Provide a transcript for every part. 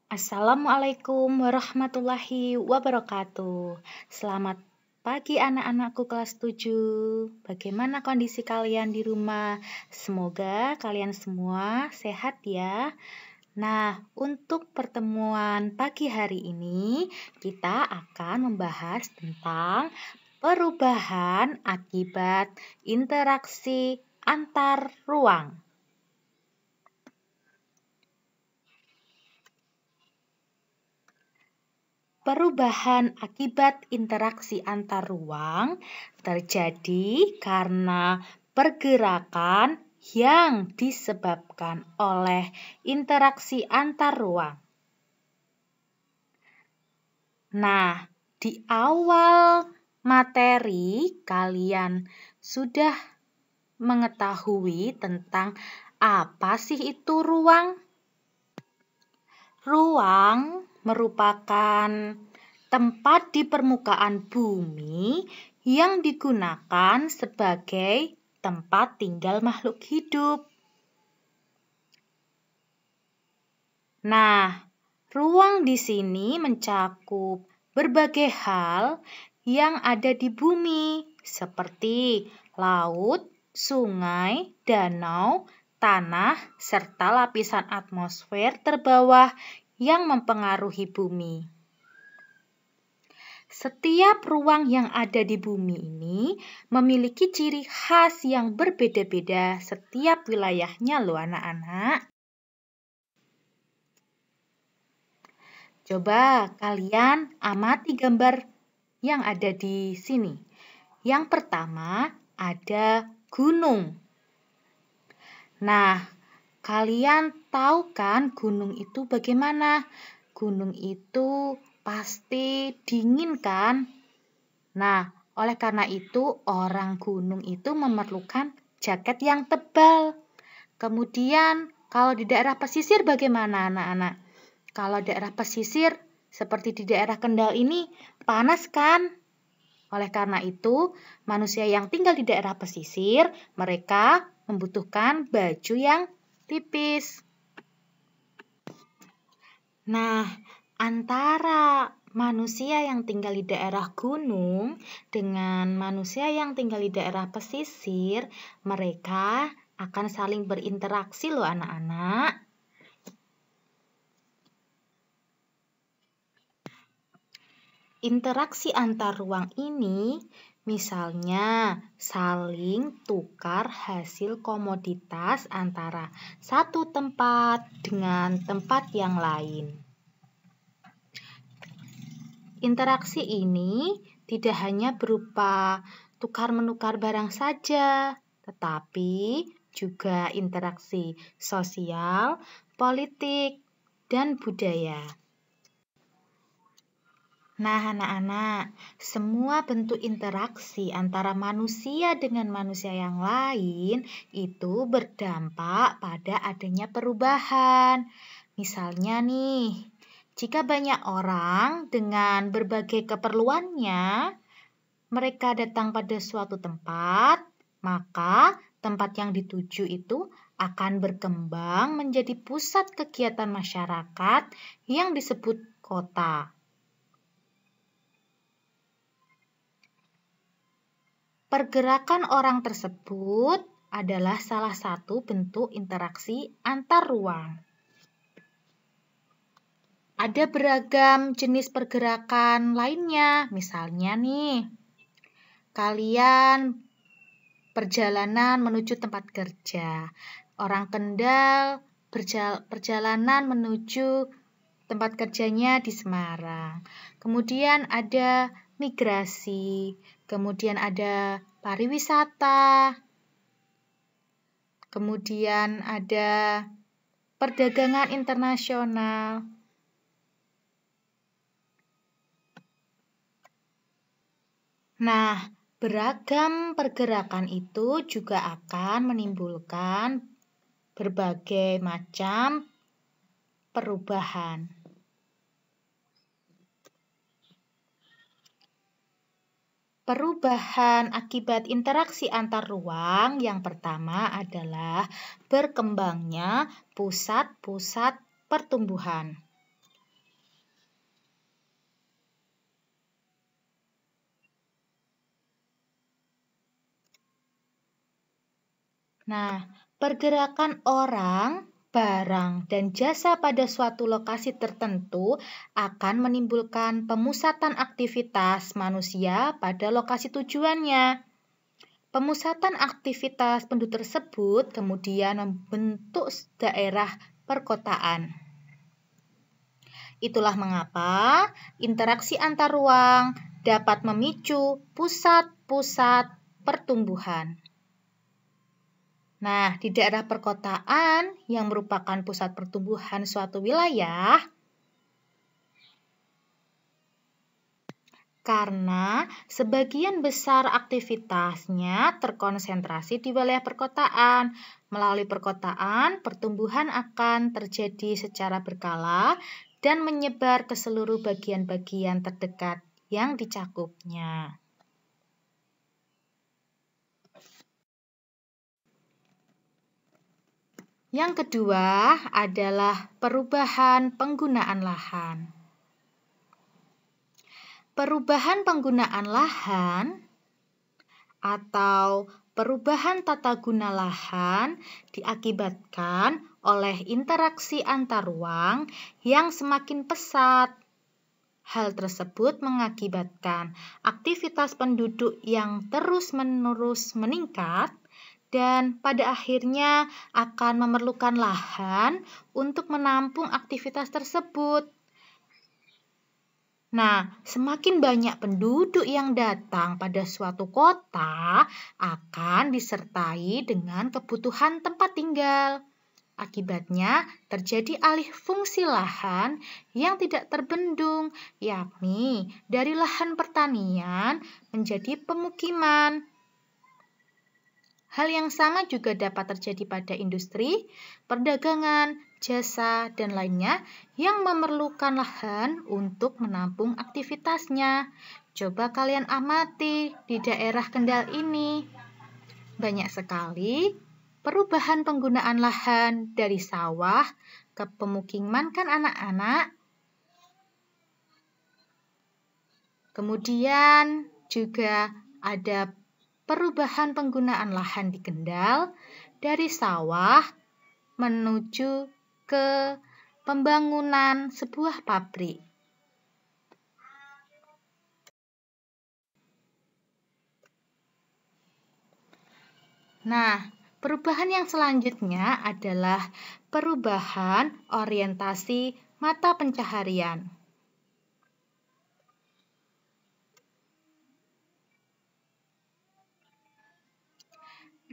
Assalamualaikum warahmatullahi wabarakatuh. Selamat pagi anak-anakku kelas 7. Bagaimana kondisi kalian di rumah? Semoga kalian semua sehat ya. Nah, untuk pertemuan pagi hari ini, kita akan membahas tentang perubahan akibat interaksi antar ruang. Perubahan akibat interaksi antar ruang terjadi karena pergerakan yang disebabkan oleh interaksi antar ruang. Nah, di awal materi kalian sudah mengetahui tentang apa sih itu ruang? Ruang merupakan tempat di permukaan bumi yang digunakan sebagai tempat tinggal makhluk hidup. Nah, ruang di sini mencakup berbagai hal yang ada di bumi, seperti laut, sungai, danau, tanah, serta lapisan atmosfer terbawah yang mempengaruhi bumi. Setiap ruang yang ada di bumi ini memiliki ciri khas yang berbeda-beda setiap wilayahnya loh anak-anak. Coba kalian amati gambar yang ada di sini. Yang pertama ada gunung. Nah, kalian tahu kan gunung itu bagaimana? Gunung itu pasti dingin kan? Nah, oleh karena itu orang gunung itu memerlukan jaket yang tebal. Kemudian kalau di daerah pesisir bagaimana anak-anak? Kalau daerah pesisir seperti di daerah Kendal ini panas kan? Oleh karena itu, manusia yang tinggal di daerah pesisir, mereka membutuhkan baju yang tipis. Nah, antara manusia yang tinggal di daerah gunung dengan manusia yang tinggal di daerah pesisir, mereka akan saling berinteraksi loh anak-anak. Interaksi antar ruang ini misalnya saling tukar hasil komoditas antara satu tempat dengan tempat yang lain. Interaksi ini tidak hanya berupa tukar-menukar barang saja, tetapi juga interaksi sosial, politik, dan budaya. Nah, anak-anak, semua bentuk interaksi antara manusia dengan manusia yang lain itu berdampak pada adanya perubahan. Misalnya nih, jika banyak orang dengan berbagai keperluannya, mereka datang pada suatu tempat, maka tempat yang dituju itu akan berkembang menjadi pusat kegiatan masyarakat yang disebut kota. Pergerakan orang tersebut adalah salah satu bentuk interaksi antar ruang. Ada beragam jenis pergerakan lainnya, misalnya nih, kalian perjalanan menuju tempat kerja. Orang Kendal perjalanan menuju tempat kerjanya di Semarang. Kemudian ada migrasi, kemudian ada pariwisata, kemudian ada perdagangan internasional. Nah, beragam pergerakan itu juga akan menimbulkan berbagai macam perubahan. Perubahan akibat interaksi antar ruang yang pertama adalah berkembangnya pusat-pusat pertumbuhan. Nah, pergerakan orang, barang, dan jasa pada suatu lokasi tertentu akan menimbulkan pemusatan aktivitas manusia pada lokasi tujuannya. Pemusatan aktivitas penduduk tersebut kemudian membentuk daerah perkotaan. Itulah mengapa interaksi antar ruang dapat memicu pusat-pusat pertumbuhan. Nah, di daerah perkotaan yang merupakan pusat pertumbuhan suatu wilayah, karena sebagian besar aktivitasnya terkonsentrasi di wilayah perkotaan. Melalui perkotaan, pertumbuhan akan terjadi secara berkala dan menyebar ke seluruh bagian-bagian terdekat yang dicakupnya. Yang kedua adalah perubahan penggunaan lahan. Perubahan penggunaan lahan atau perubahan tata guna lahan diakibatkan oleh interaksi antar ruang yang semakin pesat. Hal tersebut mengakibatkan aktivitas penduduk yang terus-menerus meningkat dan pada akhirnya akan memerlukan lahan untuk menampung aktivitas tersebut. Nah, semakin banyak penduduk yang datang pada suatu kota akan disertai dengan kebutuhan tempat tinggal. Akibatnya, terjadi alih fungsi lahan yang tidak terbendung, yakni dari lahan pertanian menjadi pemukiman. Hal yang sama juga dapat terjadi pada industri, perdagangan, jasa, dan lainnya yang memerlukan lahan untuk menampung aktivitasnya. Coba kalian amati di daerah Kendal ini. Banyak sekali perubahan penggunaan lahan dari sawah ke pemukiman kan anak-anak. Kemudian juga ada perubahan penggunaan lahan di Kendal dari sawah menuju ke pembangunan sebuah pabrik. Nah, perubahan yang selanjutnya adalah perubahan orientasi mata pencaharian.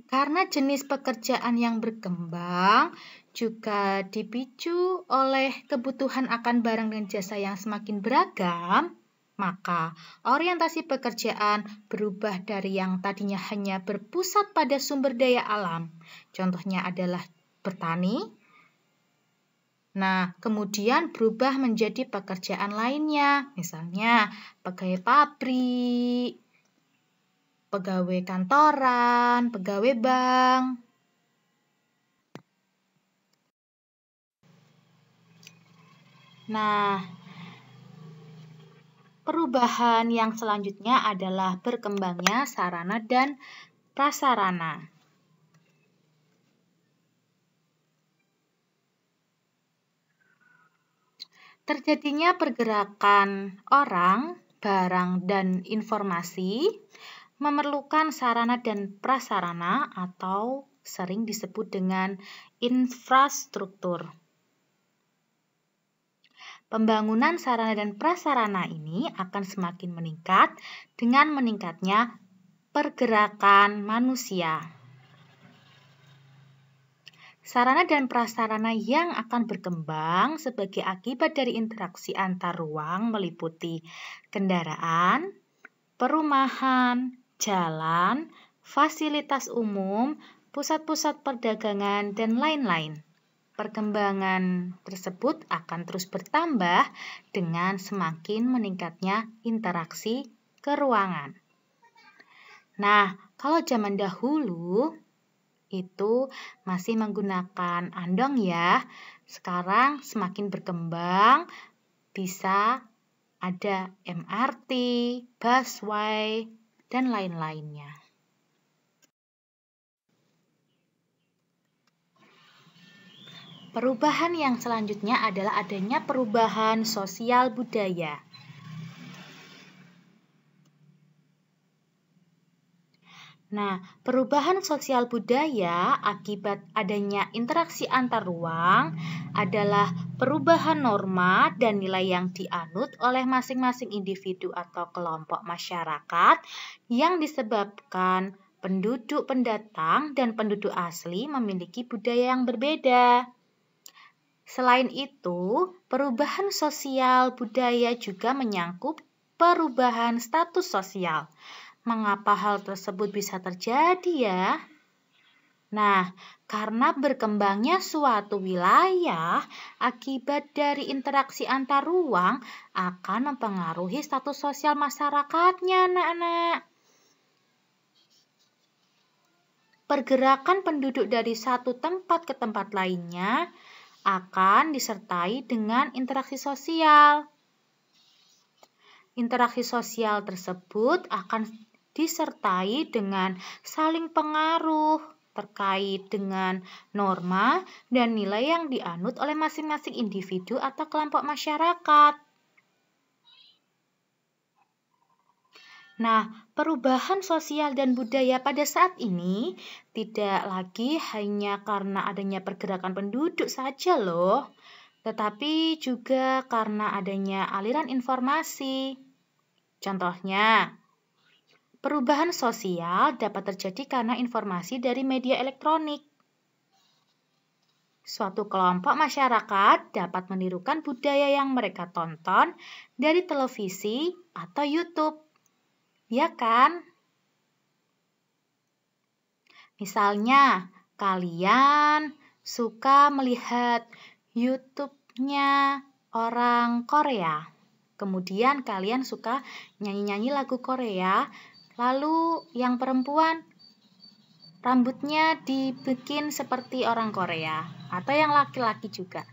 Karena jenis pekerjaan yang berkembang juga dipicu oleh kebutuhan akan barang dan jasa yang semakin beragam, maka orientasi pekerjaan berubah dari yang tadinya hanya berpusat pada sumber daya alam. Contohnya adalah bertani. Nah, kemudian berubah menjadi pekerjaan lainnya, misalnya pegawai pabrik, pegawai kantoran, pegawai bank. Nah, perubahan yang selanjutnya adalah berkembangnya sarana dan prasarana. Terjadinya pergerakan orang, barang, dan informasi memerlukan sarana dan prasarana atau sering disebut dengan infrastruktur. Pembangunan sarana dan prasarana ini akan semakin meningkat dengan meningkatnya pergerakan manusia. Sarana dan prasarana yang akan berkembang sebagai akibat dari interaksi antar ruang meliputi kendaraan, perumahan, jalan, fasilitas umum, pusat-pusat perdagangan, dan lain-lain. Perkembangan tersebut akan terus bertambah dengan semakin meningkatnya interaksi keruangan. Nah, kalau zaman dahulu itu masih menggunakan andong ya. Sekarang semakin berkembang, bisa ada MRT, busway, dan lain-lainnya. Perubahan yang selanjutnya adalah adanya perubahan sosial budaya. Nah, perubahan sosial budaya akibat adanya interaksi antar ruang adalah perubahan norma dan nilai yang dianut oleh masing-masing individu atau kelompok masyarakat yang disebabkan penduduk pendatang dan penduduk asli memiliki budaya yang berbeda. Selain itu, perubahan sosial budaya juga menyangkut perubahan status sosial. Mengapa hal tersebut bisa terjadi ya? Nah, karena berkembangnya suatu wilayah akibat dari interaksi antar ruang akan mempengaruhi status sosial masyarakatnya, anak-anak. Pergerakan penduduk dari satu tempat ke tempat lainnya akan disertai dengan interaksi sosial. Interaksi sosial tersebut akan disertai dengan saling pengaruh terkait dengan norma dan nilai yang dianut oleh masing-masing individu atau kelompok masyarakat. Nah, perubahan sosial dan budaya pada saat ini tidak lagi hanya karena adanya pergerakan penduduk saja loh, tetapi juga karena adanya aliran informasi. Contohnya, perubahan sosial dapat terjadi karena informasi dari media elektronik. Suatu kelompok masyarakat dapat menirukan budaya yang mereka tonton dari televisi atau YouTube. Ya kan? Misalnya, kalian suka melihat YouTube-nya orang Korea. Kemudian kalian suka nyanyi-nyanyi lagu Korea. Lalu yang perempuan rambutnya dibikin seperti orang Korea. Atau yang laki-laki juga.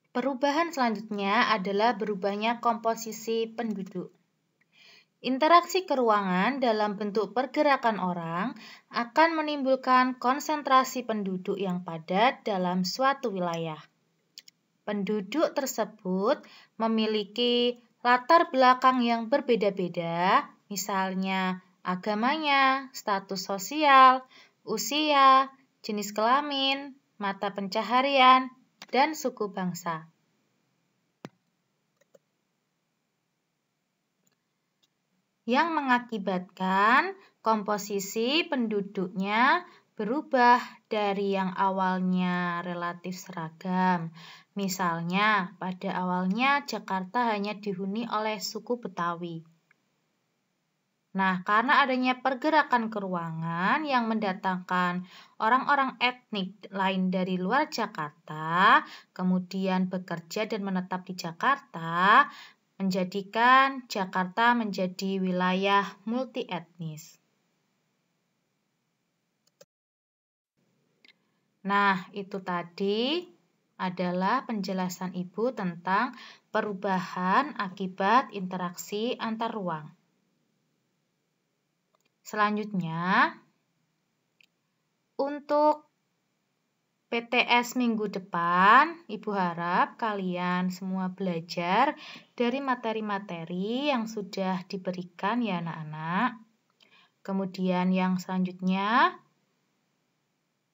Perubahan selanjutnya adalah berubahnya komposisi penduduk. Interaksi keruangan dalam bentuk pergerakan orang akan menimbulkan konsentrasi penduduk yang padat dalam suatu wilayah. Penduduk tersebut memiliki latar belakang yang berbeda-beda, misalnya agamanya, status sosial, usia, jenis kelamin, mata pencaharian, dan suku bangsa. Yang mengakibatkan komposisi penduduknya berubah dari yang awalnya relatif seragam. Misalnya, pada awalnya Jakarta hanya dihuni oleh suku Betawi. Nah, karena adanya pergerakan keruangan yang mendatangkan orang-orang etnik lain dari luar Jakarta, kemudian bekerja dan menetap di Jakarta, menjadikan Jakarta menjadi wilayah multietnis. Nah, itu tadi adalah penjelasan Ibu tentang perubahan akibat interaksi antar ruang. Selanjutnya, untuk PTS minggu depan, Ibu harap kalian semua belajar dari materi-materi yang sudah diberikan ya anak-anak. Kemudian yang selanjutnya,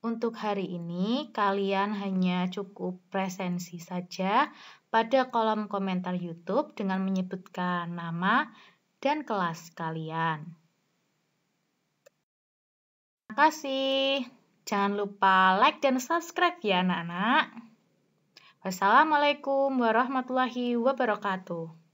untuk hari ini kalian hanya cukup presensi saja pada kolom komentar YouTube dengan menyebutkan nama dan kelas kalian. Terima kasih. Jangan lupa like dan subscribe ya anak-anak. Wassalamualaikum warahmatullahi wabarakatuh.